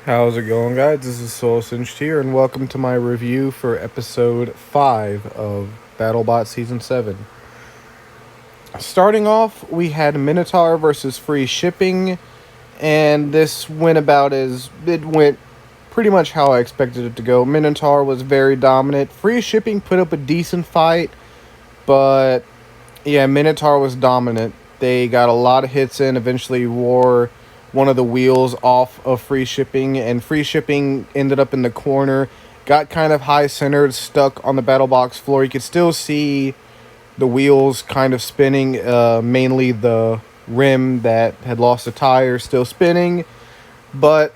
How's it going, guys? This is Soul Singed here, and welcome to my review for episode 5 of Battlebot Season 7. Starting off, we had Minotaur versus Free Shipping, and this went about as it went pretty much how I expected it to go. Minotaur was very dominant. Free Shipping put up a decent fight, but yeah, Minotaur was dominant. They got a lot of hits in, eventually wore one of the wheels off of Free Shipping, and Free Shipping ended up in the corner, got kind of high centered, stuck on the battle box floor. You could still see the wheels kind of spinning, mainly the rim that had lost a tire still spinning, but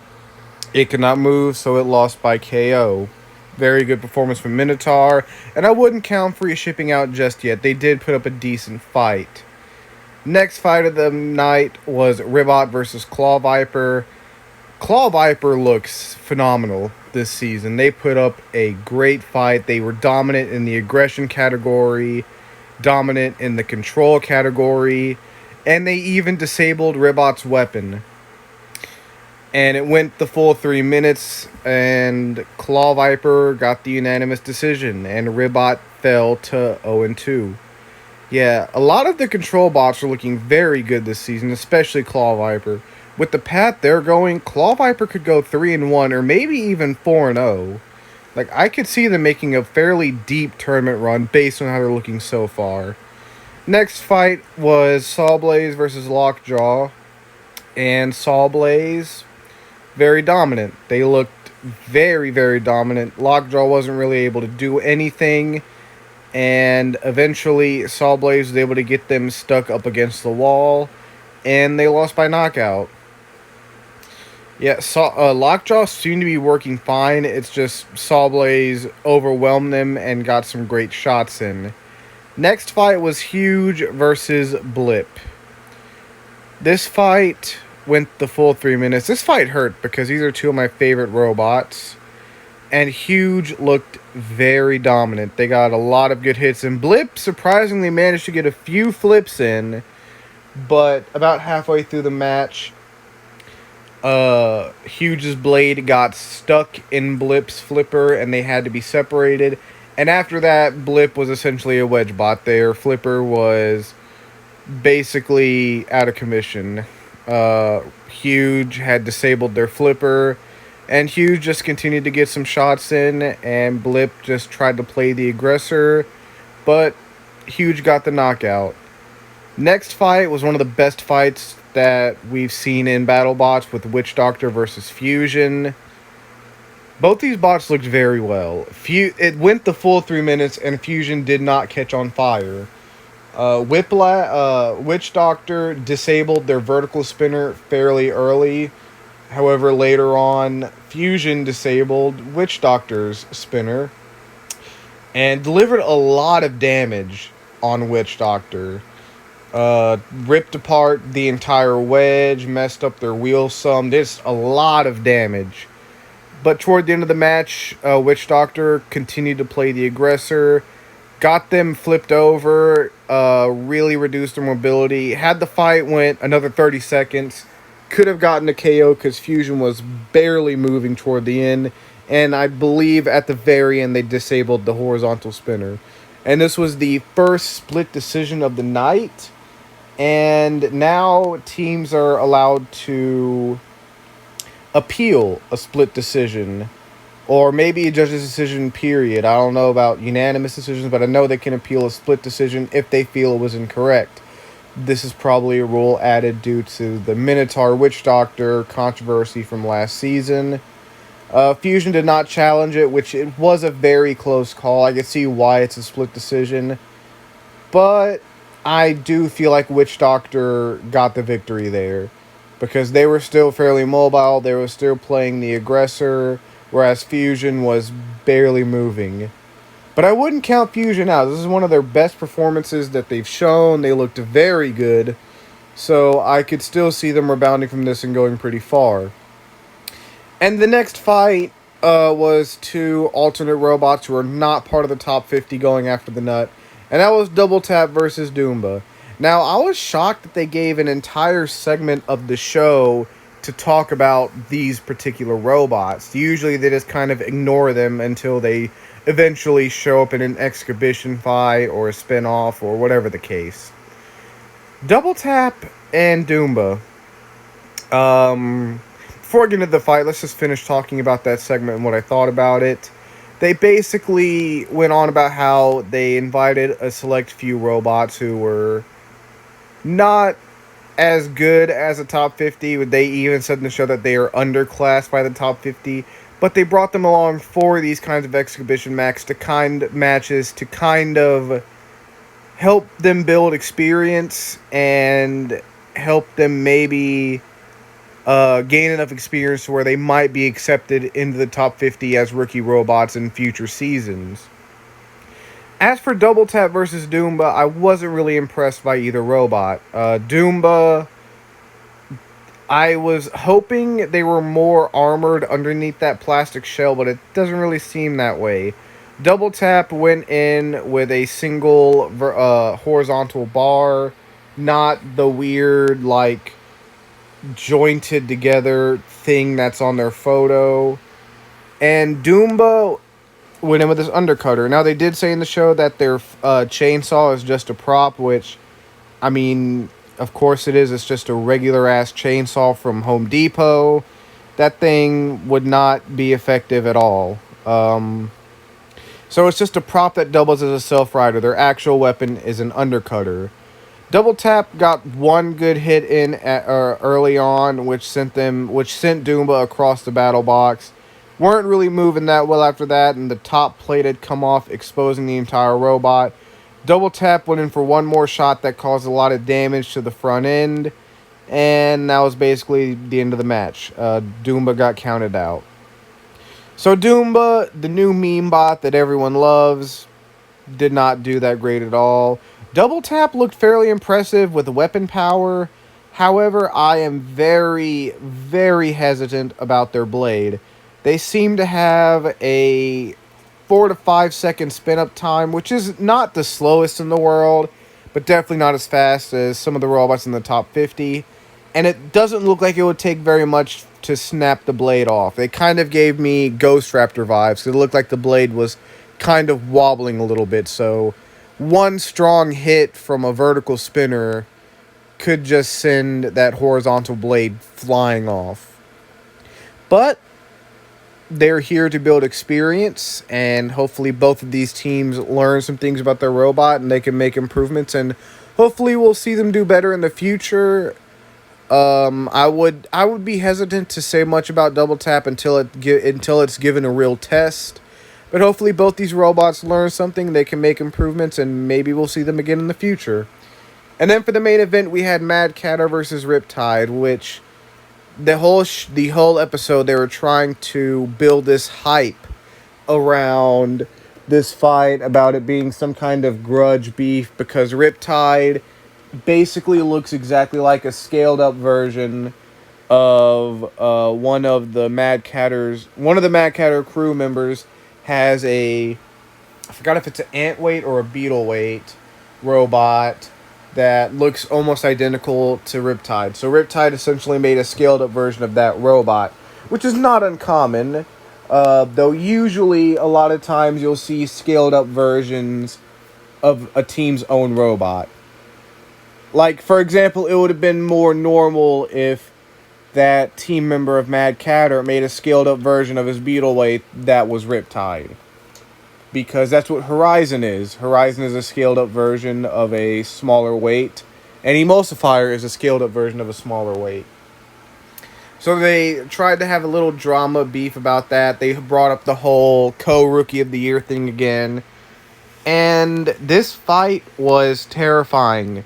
it could not move, so it lost by KO. Very good performance from Minotaur, and I wouldn't count Free Shipping out just yet. They did put up a decent fight. Next fight of the night was Ribbot versus Claw Viper. Claw Viper looks phenomenal this season. They put up a great fight. They were dominant in the aggression category, dominant in the control category, and they even disabled Ribbot's weapon. And it went the full 3 minutes, and Claw Viper got the unanimous decision, and Ribbot fell to 0-2. Yeah, a lot of the control bots are looking very good this season, especially Claw Viper. With the path they're going, Claw Viper could go 3-1 or maybe even 4-0. Like, I could see them making a fairly deep tournament run based on how they're looking so far. Next fight was Sawblaze versus Lockjaw. And Sawblaze, very dominant. They looked very, very dominant. Lockjaw wasn't really able to do anything. And eventually, Sawblaze was able to get them stuck up against the wall, and they lost by knockout. Yeah, Lockjaw seemed to be working fine. It's just Sawblaze overwhelmed them and got some great shots in. Next fight was Huge versus Blip. This fight went the full 3 minutes. This fight hurt because these are two of my favorite robots. And Huge looked very dominant. They got a lot of good hits, and Blip surprisingly managed to get a few flips in, but about halfway through the match, Huge's blade got stuck in Blip's flipper, and they had to be separated. And after that, Blip was essentially a wedge bot there. Flipper was basically out of commission. Huge had disabled their flipper, and Huge just continued to get some shots in, and Blip just tried to play the aggressor, but Huge got the knockout. Next fight was one of the best fights that we've seen in Battlebots with Witch Doctor versus Fusion. Both these bots looked very well. It went the full 3 minutes, and Fusion did not catch on fire. Witch Doctor disabled their vertical spinner fairly early. However, later on, Fusion disabled Witch Doctor's spinner and delivered a lot of damage on Witch Doctor. Ripped apart the entire wedge, messed up their wheel some, just a lot of damage. But toward the end of the match, Witch Doctor continued to play the aggressor, got them flipped over, really reduced their mobility. Had the fight went another 30 seconds, could have gotten a KO because Fusion was barely moving toward the end, and I believe at the very end they disabled the horizontal spinner. And this was the first split decision of the night, and now teams are allowed to appeal a split decision, or maybe a judge's decision, period. I don't know about unanimous decisions, but I know they can appeal a split decision if they feel it was incorrect. This is probably a rule added due to the Minotaur Witch Doctor controversy from last season. Fusion did not challenge it, which it was a very close call. I can see why it's a split decision. But I do feel like Witch Doctor got the victory there, because they were still fairly mobile. They were still playing the aggressor, whereas Fusion was barely moving. But I wouldn't count Fusion out. This is one of their best performances that they've shown. They looked very good. So I could still see them rebounding from this and going pretty far. And the next fight was two alternate robots who are not part of the top 50 going after the nut. And that was Double Tap versus Doomba. Now, I was shocked that they gave an entire segment of the show to talk about these particular robots. Usually they just kind of ignore them until they eventually show up in an exhibition fight or a spin-off or whatever the case. Double Tap and Doomba. Before I get into the fight, let's just finish talking about that segment and what I thought about it. They basically went on about how they invited a select few robots who were not as good as the top 50. They even said in the show that they are underclassed by the top 50. But they brought them along for these kinds of exhibition matches to kind of help them build experience and help them maybe gain enough experience to where they might be accepted into the top 50 as rookie robots in future seasons. As for Double Tap versus Doomba, I wasn't really impressed by either robot. Doomba, I was hoping they were more armored underneath that plastic shell, but it doesn't really seem that way. Double Tap went in with a single horizontal bar, not the weird, like, jointed together thing that's on their photo. And Doomba went in with his undercutter. Now, they did say in the show that their chainsaw is just a prop, which, I mean, of course it is. It's just a regular-ass chainsaw from Home Depot. That thing would not be effective at all. So it's just a prop that doubles as a self-rider. Their actual weapon is an undercutter. Double Tap got one good hit in early on, which sent Doomba across the battle box. Weren't really moving that well after that, and the top plate had come off, exposing the entire robot. Double Tap went in for one more shot that caused a lot of damage to the front end, and that was basically the end of the match. Doomba got counted out. So Doomba, the new meme bot that everyone loves, did not do that great at all. Double Tap looked fairly impressive with weapon power. However, I am very, very hesitant about their blade. They seem to have a 4 to 5 second spin-up time, which is not the slowest in the world, but definitely not as fast as some of the robots in the top 50. And it doesn't look like it would take very much to snap the blade off. They kind of gave me Ghost Raptor vibes. It looked like the blade was kind of wobbling a little bit, so one strong hit from a vertical spinner could just send that horizontal blade flying off. But they're here to build experience, and hopefully both of these teams learn some things about their robot and they can make improvements, and hopefully we'll see them do better in the future. I would be hesitant to say much about Double Tap until it's given a real test. But hopefully both these robots learn something, they can make improvements, and maybe we'll see them again in the future. And then for the main event, we had Mad Catter versus Riptide, which the whole episode they were trying to build this hype around this fight about it being some kind of grudge beef, because Riptide basically looks exactly like a scaled up version of one of the Mad Catter crew members has I forgot if it's an ant weight or a beetle weight robot that looks almost identical to Riptide. So Riptide essentially made a scaled up version of that robot, which is not uncommon, though usually a lot of times you'll see scaled up versions of a team's own robot. Like, for example, it would have been more normal if that team member of Mad Catter made a scaled up version of his beetle weight that was Riptide. Because that's what Horizon is. Horizon is a scaled up version of a smaller weight, and Emulsifier is a scaled up version of a smaller weight. So they tried to have a little drama beef about that. They brought up the whole co-Rookie of the Year thing again. And this fight was terrifying.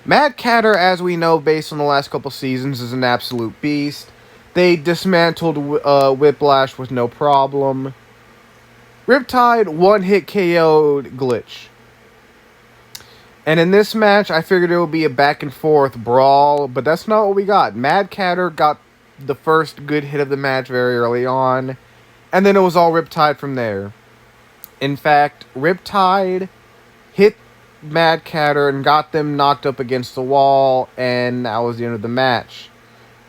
Mad Catter, as we know, based on the last couple seasons, is an absolute beast. They dismantled Whiplash with no problem. Riptide one-hit KO'd Glitch. And in this match, I figured it would be a back-and-forth brawl, but that's not what we got. Mad Catter got the first good hit of the match very early on, and then it was all Riptide from there. In fact, Riptide hit Mad Catter and got them knocked up against the wall, and that was the end of the match.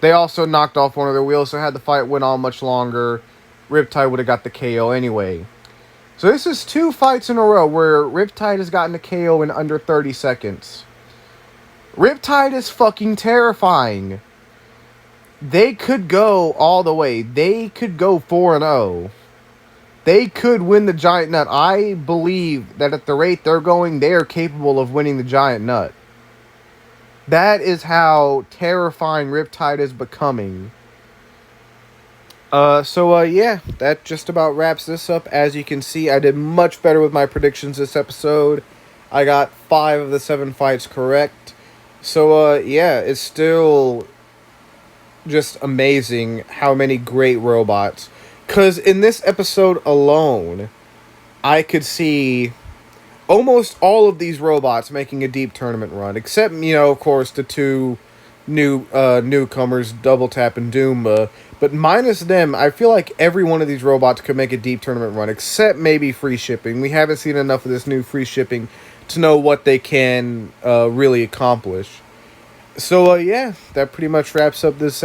They also knocked off one of their wheels, so had the fight went on much longer, Riptide would have got the KO anyway. So this is 2 fights in a row where Riptide has gotten a KO in under 30 seconds. Riptide is fucking terrifying. They could go all the way. They could go 4-0. They could win the Giant Nut. I believe that at the rate they're going, they are capable of winning the Giant Nut. That is how terrifying Riptide is becoming. Yeah, that just about wraps this up. As you can see, I did much better with my predictions this episode. I got 5 of the 7 fights correct. So, yeah, it's still just amazing how many great robots. Because in this episode alone, I could see almost all of these robots making a deep tournament run, except, of course, the 2 newcomers, Double Tap and Doomba. But minus them, I feel like every one of these robots could make a deep tournament run, except maybe free shipping. We haven't seen enough of this new free shipping to know what they can really accomplish. So, yeah, that pretty much wraps up this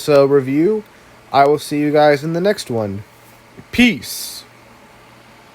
review. I will see you guys in the next one. Peace.